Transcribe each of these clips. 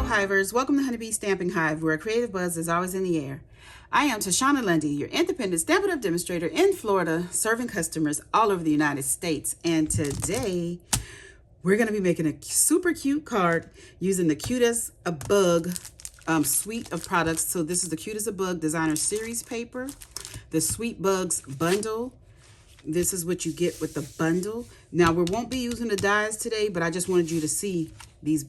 Hivers, welcome to Honeybee Stamping Hive, where a creative buzz is always in the air. I am Tashana Lundy, your independent Stampin' Up demonstrator in Florida, serving customers all over the United States. And today, we're going to be making a super cute card using the Cute as a Bug suite of products. So this is the Cute as a Bug Designer Series paper, the Sweet Bugs bundle. This is what you get with the bundle. Now, we won't be using the dies today, but I just wanted you to see these.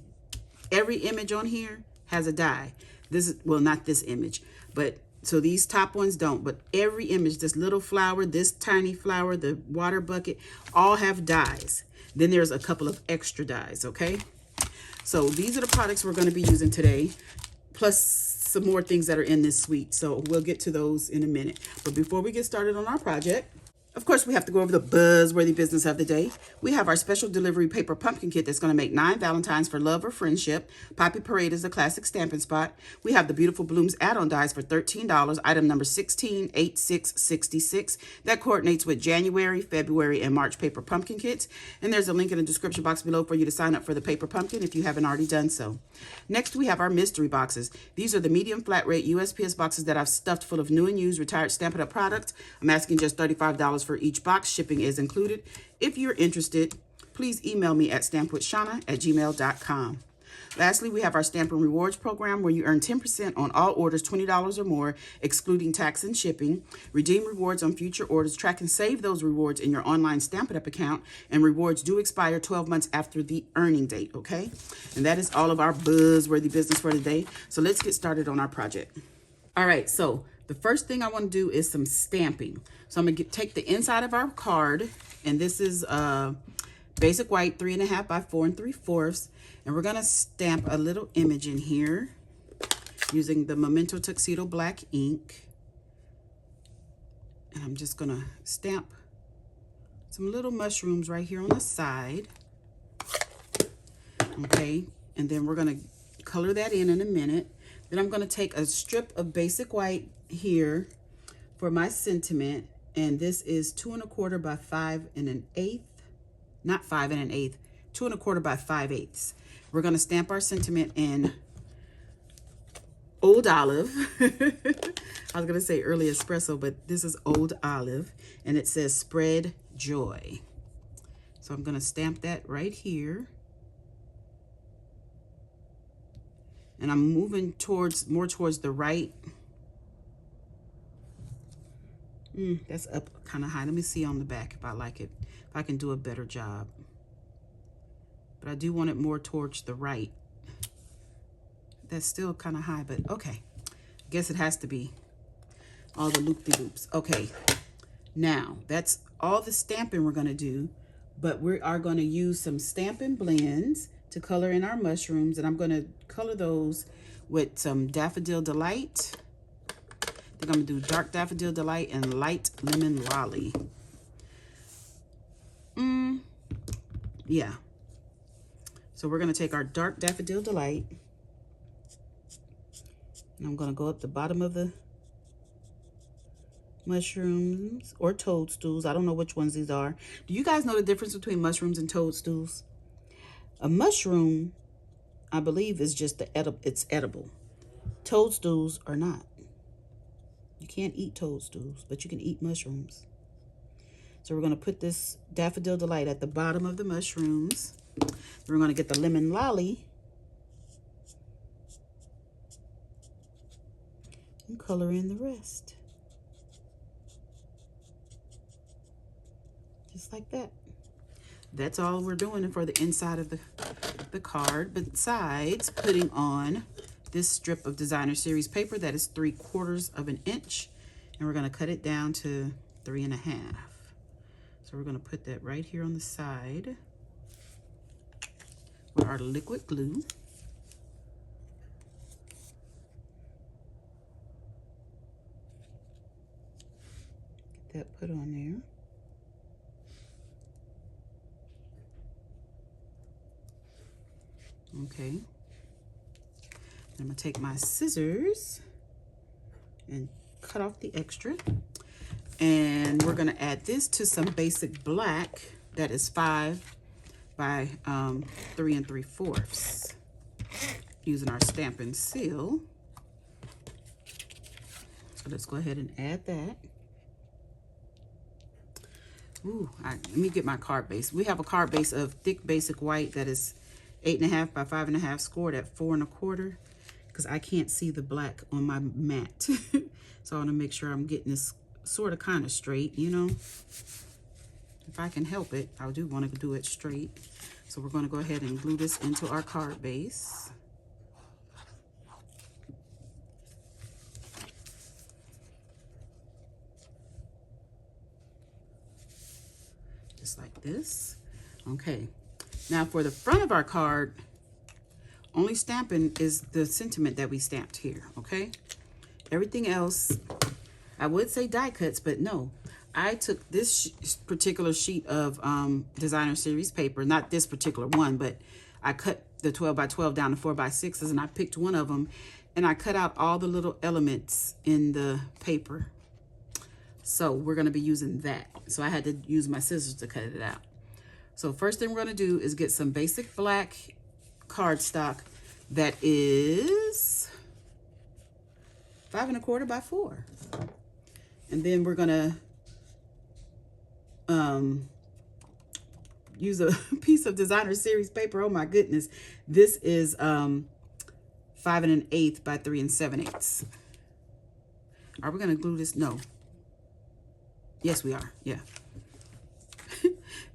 Every image on here has a die. This is, well, not this image, but so these top ones don't, but every image, this little flower, this tiny flower, the water bucket, all have dies. Then there's a couple of extra dies, okay? So these are the products we're going to be using today, plus some more things that are in this suite. So we'll get to those in a minute. But before we get started on our project, of course, we have to go over the buzzworthy business of the day. We have our special delivery paper pumpkin kit that's going to make 9 Valentines for love or friendship. Poppy Parade is a classic stamping spot. We have the Beautiful Blooms add-on dies for $13, item number 168666. That coordinates with January, February, and March paper pumpkin kits. And there's a link in the description box below for you to sign up for the paper pumpkin if you haven't already done so. Next, we have our mystery boxes. These are the medium flat rate USPS boxes that I've stuffed full of new and used retired Stampin' Up products. I'm asking just $35 for each box. Shipping is included. If you're interested, please email me at stampwithshana@gmail.com. Lastly, we have our Stampin' Rewards program where you earn 10% on all orders $20 or more, excluding tax and shipping. Redeem rewards on future orders. Track and save those rewards in your online Stampin' Up account, and rewards do expire 12 months after the earning date, okay? And that is all of our buzzworthy business for today. So let's get started on our project. All right, so the first thing I want to do is some stamping. So I'm going to take the inside of our card, and this is basic white 3.5 by 4 3/4, and we're going to stamp a little image in here using the Memento Tuxedo black ink. And I'm just going to stamp some little mushrooms right here on the side. Okay, and then we're going to color that in a minute. Then I'm going to take a strip of basic white here for my sentiment, and this is 2 1/4 by 5 1/8, not 5 1/8, 2 1/4 by 5/8. We're going to stamp our sentiment in Old Olive. I was going to say early espresso, but this is Old Olive, and it says Spread Joy. So I'm going to stamp that right here. And I'm moving more towards the right. That's up kind of high. Let me see on the back if I like it, if I can do a better job. But I do want it more towards the right. That's still kind of high, but okay. I guess it has to be all the loop-de-loops. Okay, now that's all the stamping we're going to do, but we are going to use some Stampin' Blends to color in our mushrooms, and I'm going to color those with some Daffodil Delight. I think I'm going to do Dark Daffodil Delight and Light Lemon Lolly. Yeah. So we're going to take our Dark Daffodil Delight, and I'm going to go up the bottom of the mushrooms or toadstools. I don't know which ones these are. Do you guys know the difference between mushrooms and toadstools? A mushroom, I believe, is just it's edible. Toadstools are not. You can't eat toadstools, but you can eat mushrooms. So we're going to put this Daffodil Delight at the bottom of the mushrooms. We're going to get the Lemon Lolly and color in the rest. Just like that. That's all we're doing for the inside of the card, besides putting on this strip of Designer Series paper that is 3/4 of an inch, and we're going to cut it down to 3.5. So we're going to put that right here on the side with our liquid glue. Get that put on there. Okay, I'm going to take my scissors and cut off the extra. And we're going to add this to some basic black that is 5 by 3 3/4. using our Stampin' Seal. So let's go ahead and add that. Ooh, let me get my card base. We have a card base of thick basic white that is 8.5 by 5.5 scored at 4 1/4, because I can't see the black on my mat. So I want to make sure I'm getting this sort of kind of straight, you know. If I can help it, I do want to do it straight. So we're going to go ahead and glue this into our card base. Just like this. Okay. Now for the front of our card, only stamping is the sentiment that we stamped here, okay? Everything else, I would say die cuts, but no. I took this particular sheet of designer series paper, not this particular one, but I cut the 12 by 12 down to 4 by 6s, and I picked one of them, and I cut out all the little elements in the paper. So we're going to be using that. So I had to use my scissors to cut it out. So first thing we're going to do is get some basic black cardstock that is 5 1/4 by 4. And then we're going to use a piece of designer series paper. Oh my goodness. This is 5 1/8 by 3 7/8. Are we going to glue this? No. Yes, we are. Yeah.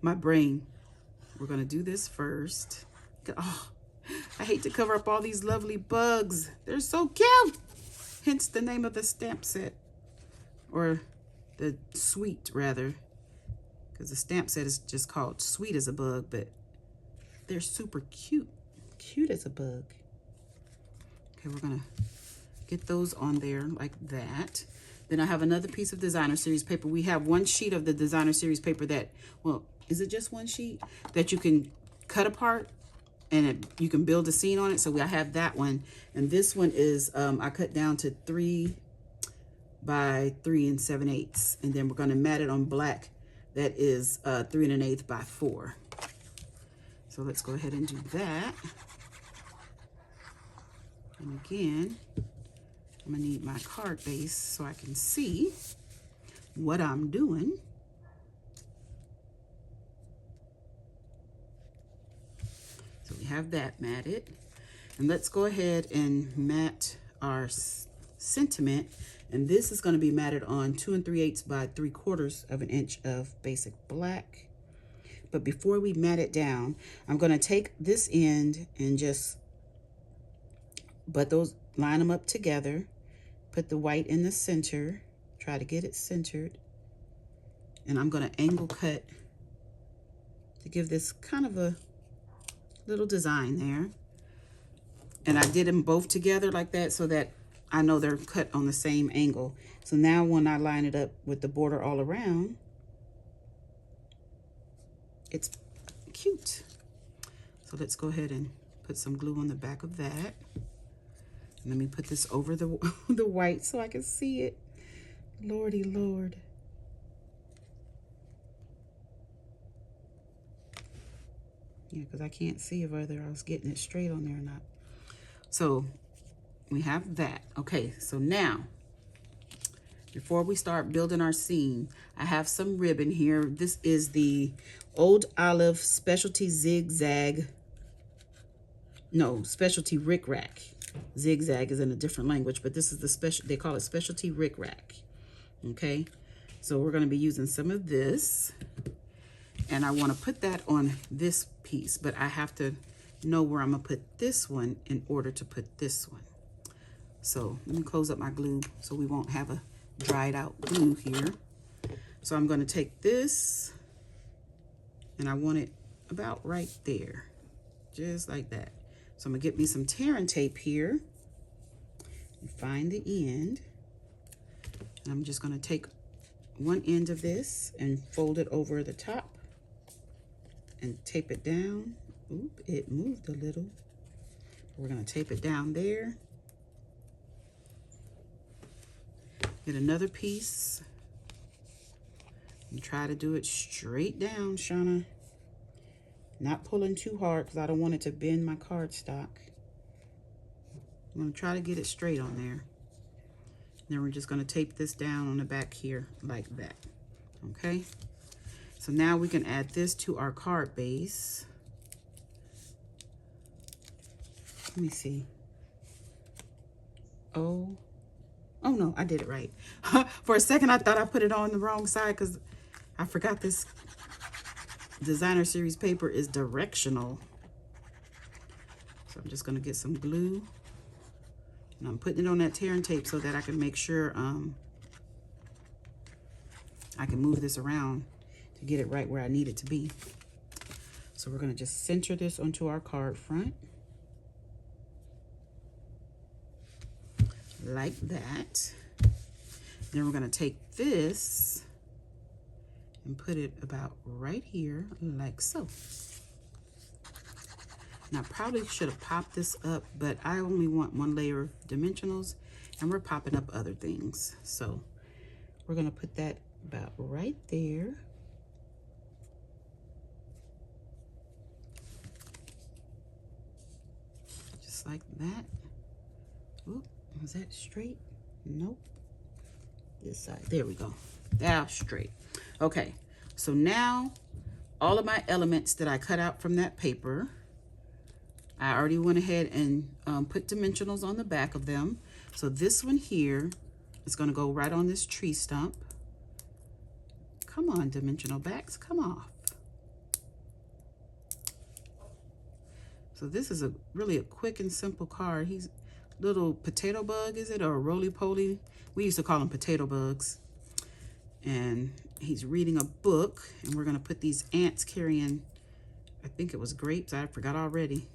My brain. We're going to do this first. Oh, I hate to cover up all these lovely bugs. They're so cute. Hence the name of the stamp set. Or the suite, rather. Because the stamp set is just called Sweet as a Bug, but they're super cute. Cute as a bug. Okay, we're going to get those on there like that. Then I have another piece of designer series paper. We have one sheet of the designer series paper that, well, is it just one sheet? That you can cut apart and you can build a scene on it. So I have that one. And this one is, I cut down to 3 by 3 7/8. And then we're going to mat it on black. That is 3 1/8 by 4. So let's go ahead and do that. And again, I'm gonna need my card base so I can see what I'm doing. So we have that matted. And let's go ahead and mat our sentiment. And this is going to be matted on 2 3/8 by 3/4 of an inch of basic black. But before we mat it down, I'm going to take this end and just line them up together. Put the white in the center. Try to get it centered. And I'm going to angle cut to give this kind of a little design there. And I did them both together like that so that I know they're cut on the same angle. So now when I line it up with the border all around, it's cute. So let's go ahead and put some glue on the back of that. And let me put this over the white so I can see it. Lordy Lord. Yeah, because I can't see whether I was getting it straight on there or not. So we have that. Okay, so now, before we start building our scene, I have some ribbon here. This is the Old Olive Specialty Zigzag. No, Specialty Rick Rack. Zigzag is in a different language, but this is the special, they call it Specialty Rick Rack. Okay, so we're going to be using some of this. And I want to put that on this piece, but I have to know where I'm going to put this one in order to put this one. So let me close up my glue so we won't have a dried out glue here. So I'm going to take this and I want it about right there, just like that. So I'm going to get me some tearing tape here and find the end. And I'm just going to take one end of this and fold it over the top and tape it down. Oop, it moved a little. We're going to tape it down there. Get another piece and try to do it straight down, Shauna. Not pulling too hard because I don't want it to bend my cardstock. I'm going to try to get it straight on there. Then we're just going to tape this down on the back here like that. Okay. So now we can add this to our card base. Let me see. Oh no, I did it right. For a second, I thought I put it on the wrong side because I forgot this designer series paper is directional. So I'm just going to get some glue. And I'm putting it on that tear and tape so that I can make sure I can move this around to get it right where I need it to be. So we're going to just center this onto our card front. Like that. Then we're going to take this and put it about right here, like so. Now, I probably should have popped this up, but I only want one layer of dimensionals, and we're popping up other things. So we're going to put that about right there. Just like that. Oop, was that straight? Nope. This side. There we go. That's straight. Okay, so now all of my elements that I cut out from that paper, I already went ahead and put dimensionals on the back of them. So this one here is going to go right on this tree stump. Come on, dimensional backs, come off. So this is really a quick and simple card. He's little potato bug, is it, or a roly-poly? We used to call them potato bugs. And he's reading a book, and we're going to put these ants carrying, I think it was grapes. I forgot already.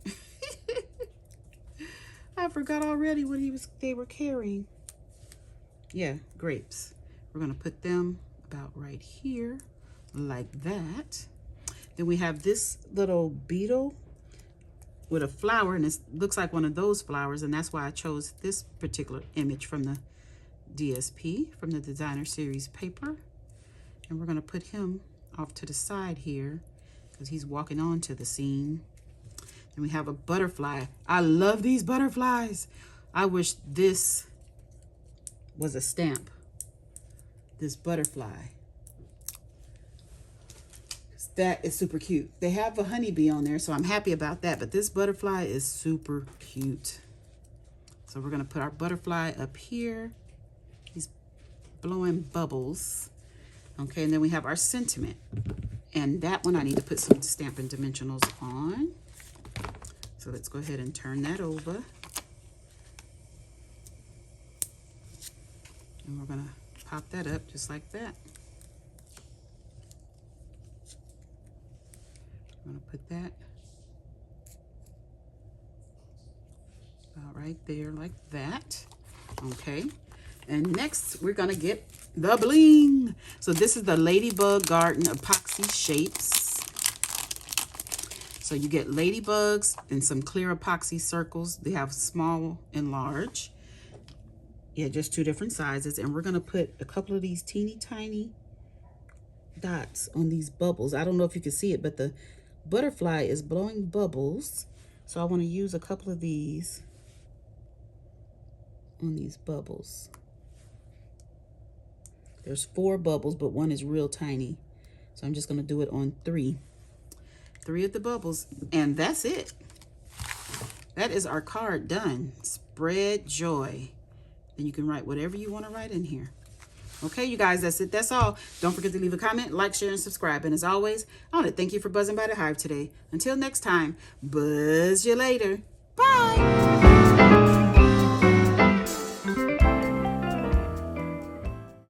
I forgot already what they were carrying. Yeah, grapes. We're going to put them about right here, like that. Then we have this little beetle with a flower, and it looks like one of those flowers, and that's why I chose this particular image from the DSP, from the designer series paper. And we're going to put him off to the side here because he's walking onto the scene. And we have a butterfly. I love these butterflies. I wish this was a stamp, this butterfly. That is super cute. They have a honeybee on there, so I'm happy about that, but this butterfly is super cute. So we're going to put our butterfly up here. He's blowing bubbles. Okay, and then we have our sentiment. And that one I need to put some Stampin' Dimensionals on. So let's go ahead and turn that over. And we're going to pop that up just like that. I'm going to put that about right there like that. Okay. And next we're going to get the bling. So this is the Ladybug Garden epoxy shapes. So you get ladybugs and some clear epoxy circles. They have small and large. Yeah, just two different sizes. And we're going to put a couple of these teeny tiny dots on these bubbles. I don't know if you can see it, but the butterfly is blowing bubbles. So I want to use a couple of these on these bubbles. There's 4 bubbles, but one is real tiny. So I'm just going to do it on 3. 3 of the bubbles, and that's it. That is our card done. Spread joy. Then you can write whatever you want to write in here. Okay, you guys, that's it. That's all. Don't forget to leave a comment, like, share, and subscribe. And as always, I want to thank you for buzzing by the Hive today. Until next time, buzz you later. Bye.